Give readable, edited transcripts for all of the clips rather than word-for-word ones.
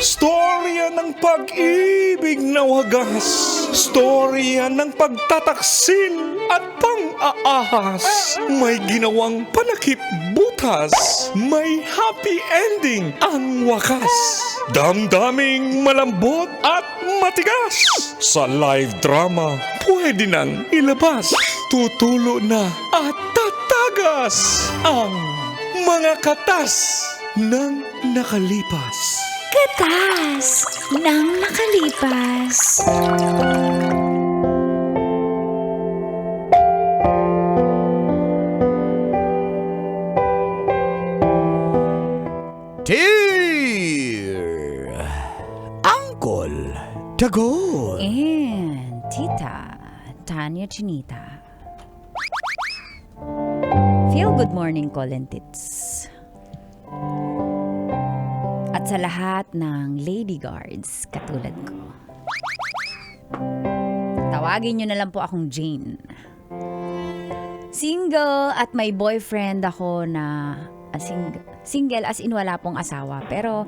Storya ng pag-ibig na wagas. Storya ng pagtataksil at pang-aahas. May ginawang panakip butas. May happy ending ang wakas. Damdaming malambot at matigas. Sa live drama, pwede nang ilabas. Tutulo na at tatagas ang mga katas ng nakalipas. Katas ng nakalipas. Dear Uncle Dagon. And Tita Tanya Chinita. Feel good morning, Colentits. At sa lahat ng lady guards katulad ko. Tawagin nyo na lang po akong Jane. Single at may boyfriend ako na single as in wala pong asawa. Pero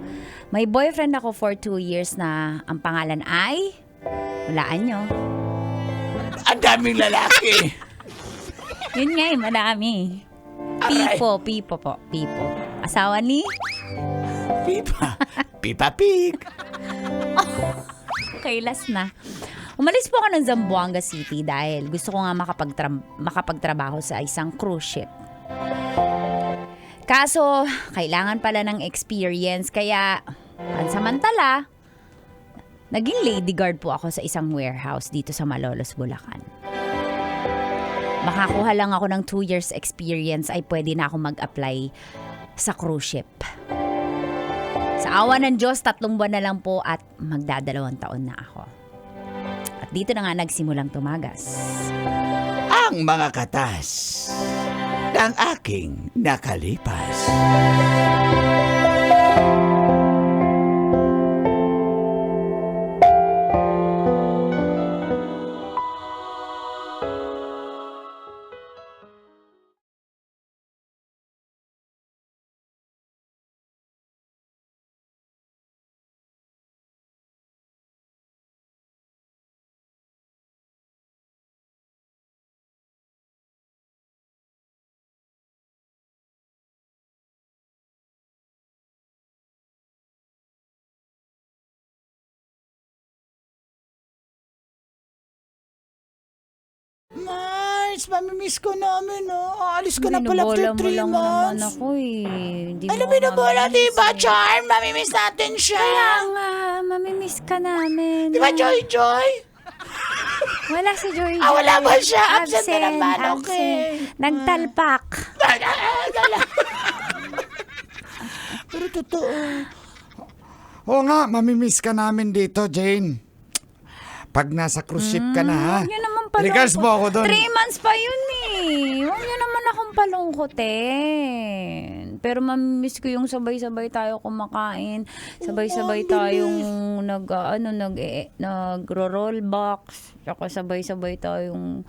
may boyfriend ako for 2 years na ang pangalan ay, walaan nyo. Ang daming lalaki. Yun nga eh, madami. Pipo po. Asawa ni? Pipa Pig. Okay, last na. Umalis po ako ng Zamboanga City dahil gusto ko nga makapagtrabaho sa isang cruise ship. Kaso, kailangan pala ng experience kaya pansamantala, naging lady guard po ako sa isang warehouse dito sa Malolos, Bulacan. Makakuha lang ako ng 2 years experience ay pwede na ako mag-apply sa cruise ship. Sa awa ng Diyos, 3 buwan na lang po at magdadalawang taon na ako. At dito na nga nagsimulang tumagas. Ang mga katas ng aking nakalipas. Mars, mamimiss ko namin, no? Alis ko na pala after 3 months. Naman ako eh. Hindi Ano mo binabola, mamimiss diba, eh. Charm? Mamimiss natin siya. Kaya nga, mamimiss ka namin. Diba, Joy? Wala si Joy. Wala ba siya? Absent na naman, okay. Nagtalpak. Pero totoo. Oo nga, mamimiss ka namin dito, Jane. Pag nasa cruise ship ka na, ha? Huwag niyo naman palungkot. Regards mo ako doon. 3 months pa yun eh. Huwag niyo naman akong palungkotin. Pero mamimiss ko yung sabay-sabay tayo kumakain. Sabay-sabay tayong nagro-rollbox. Tsaka sabay-sabay tayong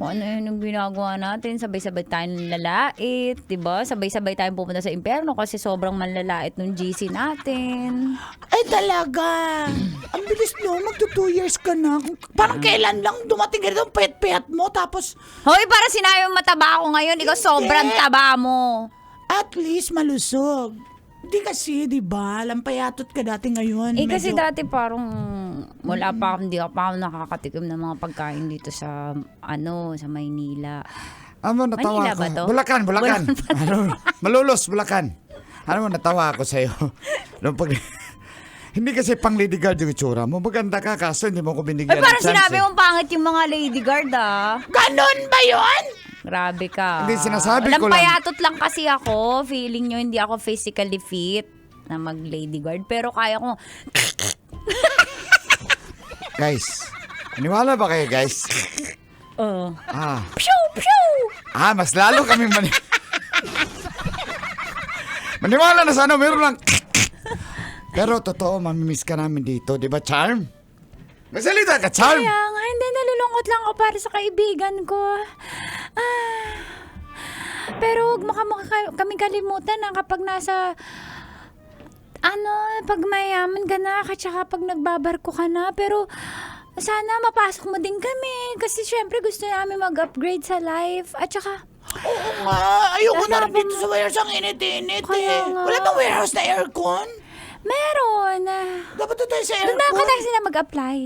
kung ano yung ginagawa natin. Sabay-sabay tayong lalait. Diba? Sabay-sabay tayong pupunta sa impyerno kasi sobrang manlalait nung GC natin. Ay, talaga. Ang bilis no, magto 2 years ka na. Parang kailan lang dumating ka rin payat-payat mo, tapos Hoy, para sinayong mataba ako ngayon. Ikaw sobrang taba mo. at least malusog. Hindi kasi, di ba? Lampayatot ka dati ngayon. Kasi dati parang wala pa ako, hindi pa ako nakakatikim ng mga pagkain dito sa sa Maynila. Natawa Manila ako. ba to? Bulacan. Malulos, Bulacan. Natawa ako sa'yo. Hindi kasi pang lady guard yung itsura mo. Maganda ka, kaso hindi mo ko binigyan Ay, parang ng chance. sinabi mong pangit yung mga lady guard Ganon ba yun? Grabe ka. Hindi, sinasabi ko lang. Lampayatot lang kasi ako. Feeling nyo hindi ako physically fit na mag lady guard. Pero kaya ko. Guys, maniwala ba kayo, guys? Pshu! Pshu! Mas lalo kaming maniwala na sana, meron lang. Pero totoo, mamimiss ka namin dito. Di ba, Charm? Magsalita ka, Charm! Kaya nga, hindi, nalulungkot lang ako para sa kaibigan ko. Pero huwag mo kami kalimutan na kapag nasa Pag mayaman ka na, at saka pag nagbabarko ka na, pero sana mapasok mo din kami. Kasi syempre gusto namin mag-upgrade sa life. At saka, Oo nga, ayoko na Wala rin dito bang- sa warehouse ang init-init Kaya nga. Wala bang warehouse na aircon? meron. Dapat doon tayo sa Doon na aircon. kasi na mag-apply.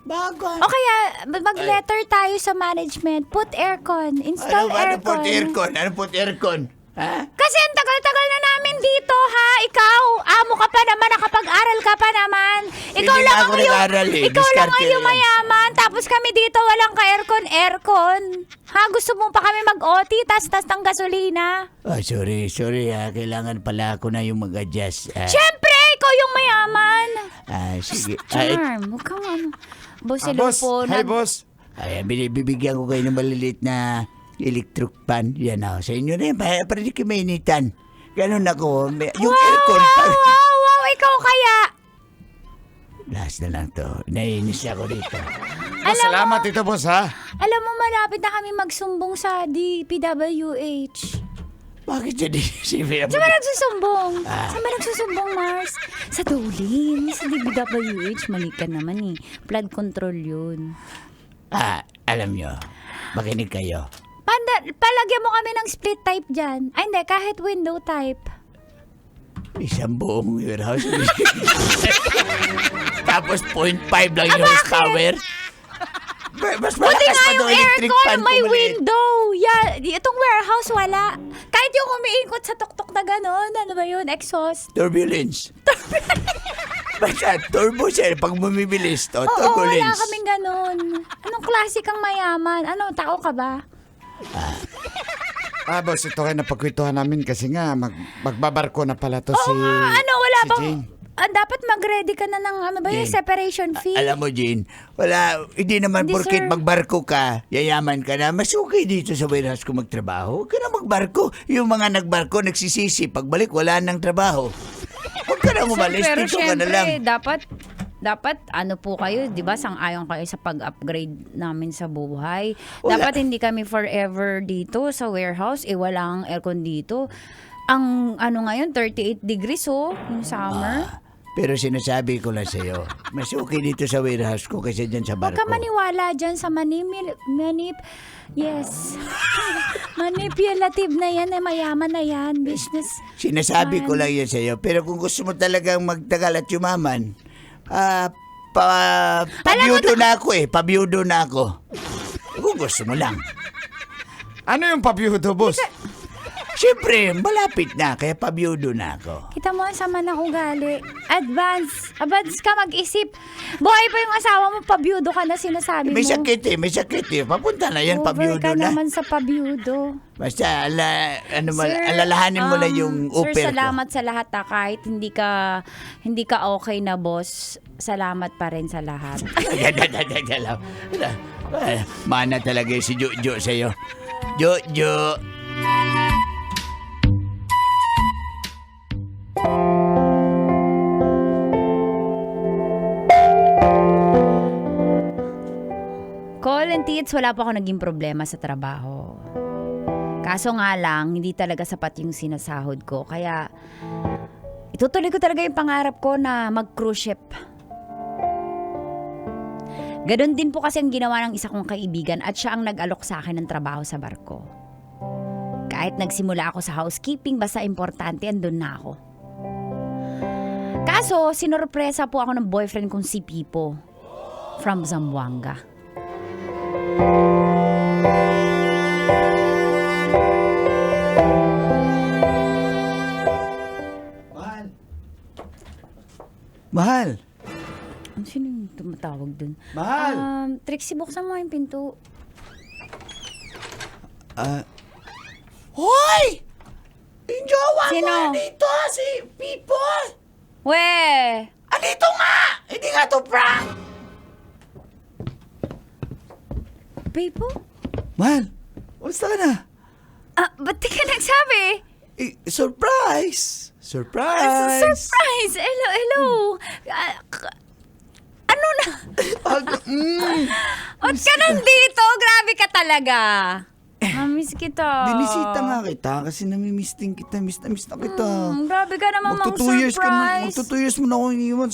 Bagay. O kaya, mag-letter tayo sa management. Put aircon. Install Ano aircon. put aircon? Ano put aircon? Ha? Kasi ang tagal-tagal na namin dito, ha? Ikaw, amo ka pa naman, nakapag-aral ka pa naman. Ikaw Hindi lang nga ang ako nag-aral eh. ikaw lang Diskarte ang yung lang. mayaman. Tapos kami dito, walang ka-aircon. Ha? Gusto mo pa kami mag-OT, tas ng gasolina? Oh, sorry ha. Kailangan pala ako na yung mag-adjust. Siyempre, ikaw yung mayaman. Sige. Charm, huwag kang ano. Boss, Ah, hello boss, po. hi boss. Bibigyan ko kayo ng maliliit na electric fan. Yan ako. Sa inyo na yan. Para di kayo mainitan. Ganun ako. Yung aircon. Wow, ikaw kaya. Last na lang to. Naiinis ako dito. Boss, salamat ito boss ha. Alam mo, malapit na kami magsumbong sa DPWH. Bakit jadi si Saan ba nagsusumbong? Saan ba nagsusumbong, Mars? Sa Dolin, sa DPWH. Mali ka naman eh. Flood control yun. Alam nyo. Makinig kayo. Palagyan mo kami ng split type dyan. Ay, hindi. Kahit window type. Isang buong warehouse. Tapos 0.5 lang yung bakit? horsepower. Mas Buti malakas nga pa yung doon electric aircon, fan may kung maliit. window. Yeah, itong warehouse, wala. Kahit yung umiikot sa tuktok na gano'n. Ano ba yun? Exhaust. Turbulence. Basta turbo siya pag bumibilis to. Oo, wala Turbulence. kaming gano'n. Anong klase kang mayaman? Ano, tao ka ba? Boss, ito kayo napagkwentuhan namin kasi nga magbabarko na pala to si Wala si bang... Jane. Dapat mag-ready ka na ng ano ba yung Jane. separation fee? Alam mo, Jean, hindi naman Hindi, porket sir. magbarko ka, yayaman ka na, mas okay dito sa warehouse kung magtrabaho. Huwag ka na magbarko. Yung mga nagbarko, nagsisisi. Pagbalik, wala nang trabaho. Huwag ka na umalis. Pero Dito ka na lang. dapat ano po kayo, 'di ba? Sang-ayon kayo sa pag-upgrade namin sa buhay. Wala. Dapat hindi kami forever dito sa warehouse, walang aircon dito. Ang ano ngayon 38 degrees yung summer. Pero sinasabi ko lang sa'yo, mas okay dito sa warehouse ko kaysa dyan sa Huwag barko. ka maniwala dyan sa yes. Manipulative na yan, mayaman na yan, business. Sinasabi ko lang yan sa'yo. Pero kung gusto mo talagang magtagal at yumaman, pabiyudo na ako Pabiyudo na ako. Kung gusto mo lang. Ano yung pabiyudo, boss? Siyempre, malapit na, kaya pabiyudo na ako. Kita mo ang sama ng ugali. Advance ka mag-isip. Buhay pa yung asawa mo, pabyudo ka na sinasabi mo. May sakit eh. Papunta na yan, Over pabiyudo ka na. naman sa pabyudo. Basta, alalahanin mo lang yung Sir, upper salamat sa lahat kahit hindi ka okay na boss. Salamat pa rin sa lahat. ko. Mana talaga si Jojo sa'yo. Jojo. Call and Tits, wala pa ako naging problema sa trabaho. Kaso nga lang, hindi talaga sapat yung sinasahod ko. Kaya, itutuloy ko talaga yung pangarap ko na mag-cruise ship. Ganon din po kasi ang ginawa ng isa kong kaibigan at siya ang nag-alok sa akin ng trabaho sa barko. Kahit nagsimula ako sa housekeeping, basta importante, andun na ako. Kaso, sinorpresa po ako ng boyfriend kong si Pipo from Zamboanga. Mahal. Sino yung tumatawag dun? Mahal. Trixie, buksan mo yung pinto. Hoy! Yung jowa Sino? mo dito, si Pipo. We! Andito nga! Hindi nga to prank! Pipo? Mahal, kumusta ka na? Ba't di ka nagsabi? Surprise! Surprise! Surprise! Hello! Ano na? Ba't ka nandito? Grabe ka talaga. Namimiss kita. Binisita nga kita kasi namimiss din kita. Miss na kita. Grabe ka naman Magto 2 years magto 2 years mo na ako iniwan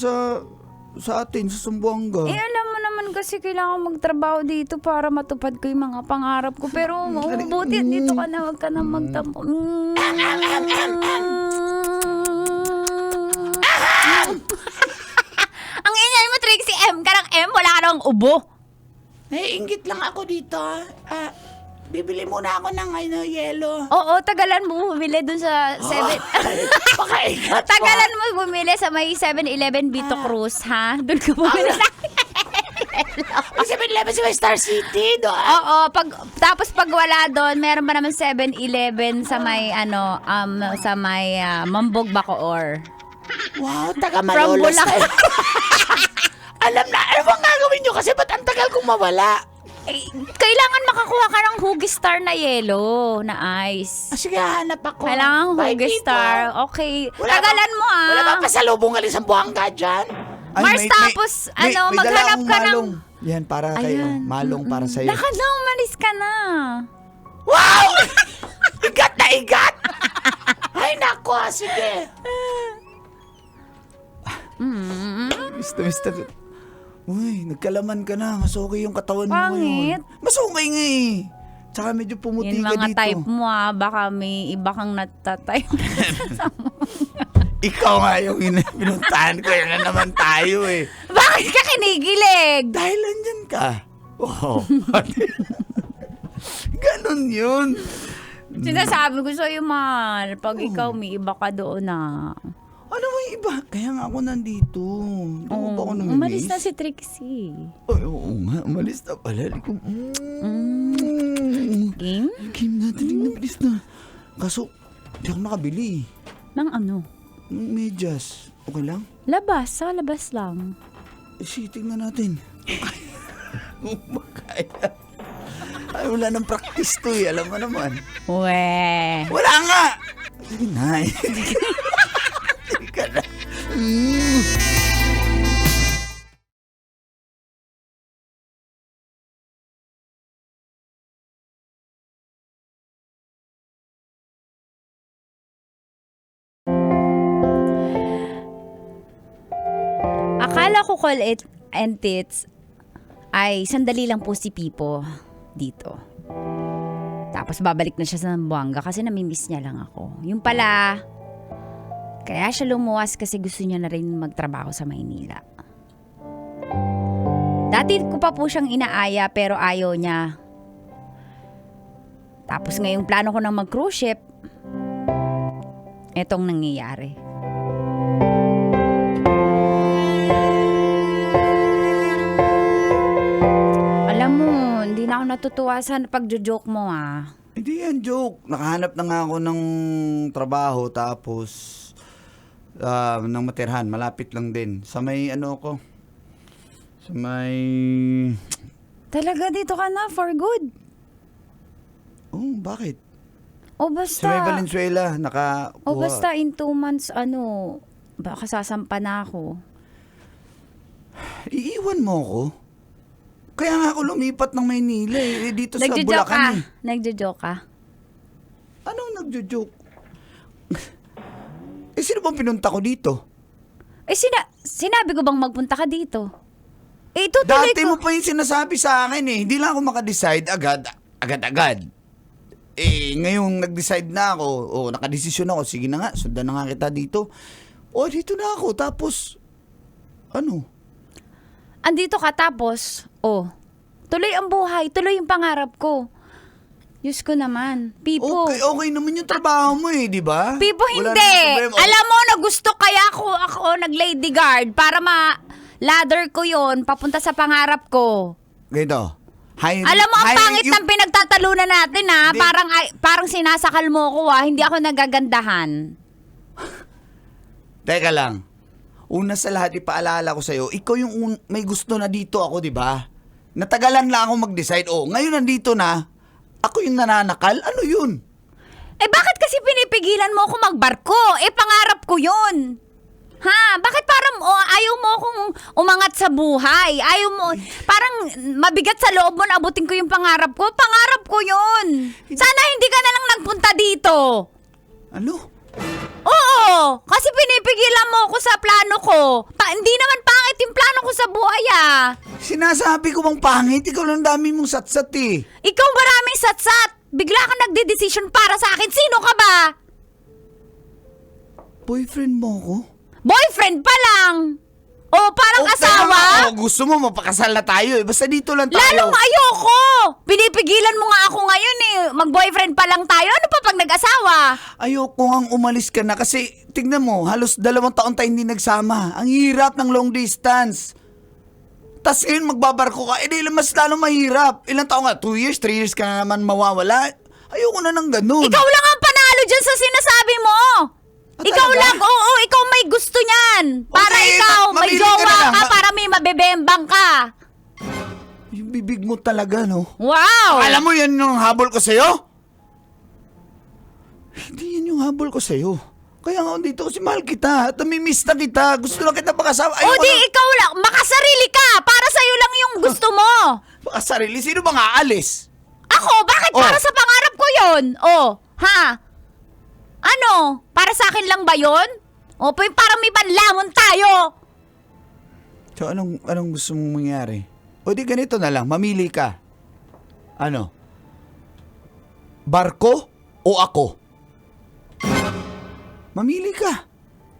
sa atin, sa Zamboanga. Alam mo naman kasi kailangan magtrabaho dito para matupad ko yung mga pangarap ko. Pero buti dito ka na, wag ka na magtampo. Ang ingay mo, Trixie M. Karang M, wala ka nang ubo. Inggit lang ako dito. Bibili muna ako ng yelo. Oo, tagalan mo bumili dun sa 7... Pakaigat pa. Tagalan mo bumili sa may 7-Eleven Vito Cruz, ha? Doon ka bumili na. 7-Eleven sa Star City, doon. Oo, tapos pag wala doon, meron pa naman 7-Eleven sa may Mambog Bacoor. Wow, taga From Malolos Bulacan. tayo. Alam na, ano bang gagawin nyo? Kasi ba't ang tagal kong mawala? Kailangan makakuha ka ng Huggy Star na yellow, na ice. Sige, hanap ako. Kailangan Bye, Huggy Tito. Star. Okay. Tagalan mo, ah. Wala ba pasalubong alis ang buhangga dyan? Mars, tapos, maghanap ka ng... Yan, para kayo. Ayan. Malong para sa'yo. Lakad na, umalis ka na. Wow! Igat na igat! Ay, nako, sige. Mister. Uy, nagkalaman ka na. Mas okay yung katawan mo Pangit. ngayon. Mas okay nga eh. Tsaka medyo pumuti Yung ka mga dito. type mo, baka may iba kang natatype. Ikaw nga yung pinuntahan ko. Yan na naman tayo eh. Bakit ka kinigilig? Dahil andyan ka. Oh. Ganon yun. Sinasabi ko sa'yo, Mal, pag ikaw may iba ka doon na. Ano may iba? Kaya nga ako nandito. Ano ba ako namimiss? Umalis na si Trixie. Ay, oo nga. Umalis na pala. Game? Game natin. Nabilis na. Kaso, di ako nakabili. Nang ano? Medyas. Okay lang? Labas, sa labas lang. Tingnan natin. Makaya. Ay, wala nang practice to eh. Alam mo naman. Weh. Wala nga! Sige na. Sige ka na. Akala ko call it and tits ay sandali lang po si Pipo dito. Tapos babalik na siya sa Zamboanga kasi namimiss niya lang ako. Yung pala, kaya siya lumuwas kasi gusto niya na rin magtrabaho sa Maynila. Dati ko pa po siyang inaaya pero ayaw niya. Tapos ngayong plano ko nang mag-cruise ship, etong nangyayari. Alam mo, hindi na ako natutuwa sa pagjo-joke mo, Hindi yan joke. Nakahanap na nga ako ng trabaho tapos ng matirhan. Malapit lang din. Sa may ko. Sa may... Talaga dito ka na for good. Oh, bakit? O Sa may basta, Valenzuela. Nakakuha. o basta in 2 months, baka sasampa na ako. Iiwan mo ako? Kaya nga ako lumipat ng Maynila dito sa Nagjo-joke ka. Bulacan Nagjo-joke ka. Anong nagjo-joke? Sino bang pinunta ko dito? Sinabi ko bang magpunta ka dito? Tutuloy Dati ko. mo pa yung sinasabi sa akin Hindi lang ako makadecide agad-agad. Ngayong nag-decide na ako, nakadesisyon ako, sige na nga, sundan na nga kita dito. Dito na ako, tapos, Andito ka tapos, tuloy ang buhay, tuloy yung pangarap ko. Diyos ko naman. Pipo. Okay naman yung trabaho mo di ba? Pipo, Wala hindi. namang problema. Alam mo na gusto kaya ako nag-lady guard para ma-ladder ko yon papunta sa pangarap ko. Ganito. Alam mo, ang pangit ng pinagtatalunan natin, Hindi. Parang sinasakal mo ko, Hindi ako nagagandahan. Teka lang. Una sa lahat, ipaalala ko sa'yo, ikaw yung may gusto na dito ako, di ba? Natagalan lang ako mag-decide. Ngayon nandito na, ako yung nananakal. Ano yun? Bakit kasi pinipigilan mo ako magbarko? Pangarap ko yun. Ha? Bakit parang ayaw mo akong umangat sa buhay. Ayaw mo, parang mabigat sa loob mo na abutin ko yung pangarap ko. Pangarap ko yun. Sana hindi ka na lang nagpunta dito. Ano? Oo, kasi pinipigilan mo ako sa plano ko. Hindi naman pangit yung plano ko sa buhay Sinasabi ko bang pangit? Ikaw lang dami mong satsat eh. Ikaw maraming satsat. Bigla ka nagde-decision para sa akin. Sino ka ba? Boyfriend mo ko? Boyfriend pa lang. O parang asawa. Gusto mo mapakasal na tayo eh. Basta dito lang tayo. Lalong ayoko. Pinipigilan mo nga ako ngayon eh. Mag-boyfriend pa lang tayo. Ano pa pag nag-asawa? Ayoko ngang umalis ka na kasi tignan mo, halos 2 taon tayo hindi nagsama. Ang hirap ng long distance. Tas ngayon magbabarko ka, di mas lalo mahirap. Ilang taon nga? 2 years, 3 years ka na naman mawawala. Ayoko na ng ganun. Ikaw lang ang panalo dyan sa sinasabi mo. Ikaw talaga? lang, oo, ikaw may gusto niyan. Para Okay, ikaw, may mamili ka jowa na lang. ka, para may mabebembang ka. Yung bibig mo talaga, no? Wow! Alam mo yan yung habol ko sa'yo? Hindi yan yung habol ko sa'yo. Kaya nga dito kasi mahal kita at namimiss na kita. Gusto lang kita makasawa. O di ikaw lang, makasarili ka. Para sa'yo lang yung gusto mo. Makasarili? Sino bang aalis? Ako, bakit Oh. para sa pangarap ko yun? Oh, ha? Ano? Para sa akin lang ba yun? O, parang may panlamon tayo. So anong gusto mong mangyari? O di ganito na lang, mamili ka. Ano? Barko o ako? Mamili ka.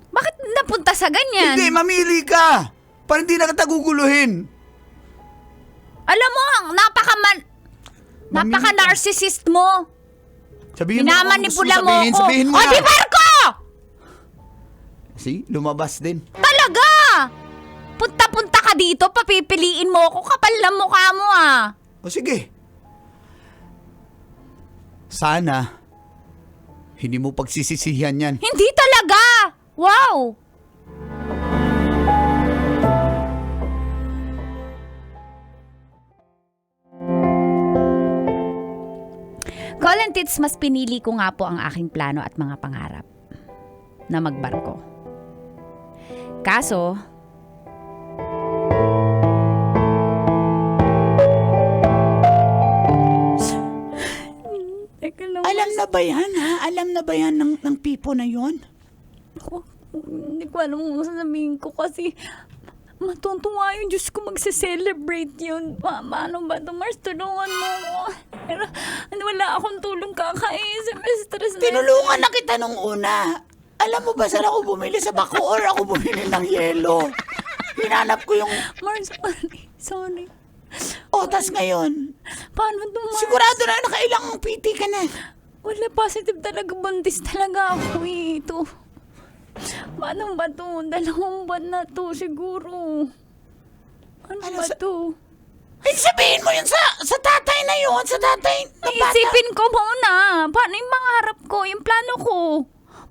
Bakit napunta sa ganyan? Hindi, mamili ka. Para hindi na kita guguluhin. Alam mo, napaka-narcissist mo. Sabihin mo kung Minamanipula gusto mo sabihin, ako. sabihin mo O, na. di Marco! See, lumabas din. Talaga! Punta-punta ka dito, papipiliin mo ako. Kapal na mukha mo O sige. Sana, hindi mo pagsisisihan yan. Hindi talaga! Wow! Colin Tits, mas pinili ko nga po ang aking plano at mga pangarap na magbarko. Kaso, teka lang. Alam na ba yan, ha? Alam na ba yan ng pipo na yon? Ako, hindi ko alam kung sasabihin ko kasi matutuwa yung Diyos ko magse-celebrate yun. Paano ba ito, Mars? Tulungan mo ako. Pero wala akong tulong kakaisip. Stress na. Tinulungan na kita nung una. Alam mo ba saan ako bumili sa bako or ako bumili ng yelo? Hinanap ko yung... Mars, sorry. Otas ngayon. Paano ito, Mars? Sigurado na nakailang PT ka na. Wala, positive talaga. Buntis talaga ako ito. Paano ba ito? 2 buwan na to siguro. Ano ba ito? Ay, sabihin mo yun sa tatay na yun. Sa tatay na bata. Isipin ko muna. Paano yung mangarap ko? Yung plano ko?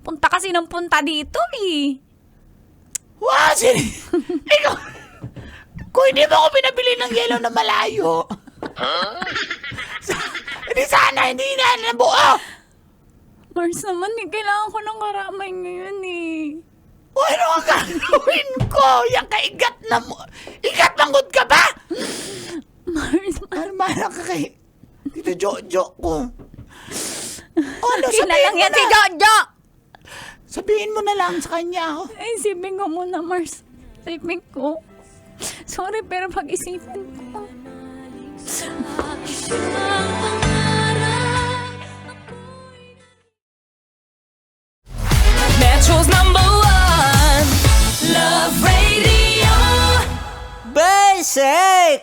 Punta kasi ng punta dito eh. Wow, ikaw. Kung hindi mo ako pinabili ng yelo na malayo. Hindi sana, hindi na nabuo. Mars naman, kailangan ko ng karamay ngayon eh. O ano ang gagawin ko? Yang kaigat na mo. Igat ng good ka ba? Mars, Marmana ka kay... Dito, Jojo ko. O ano, okay na sabihin lang mo yan na. si Jojo. Sabihin mo na lang sa kanya. Ay, isipin ko muna, Mars. Isipin ko. Sorry, pero pag-isipan ko. Metro's #1 Love Radio. Basic!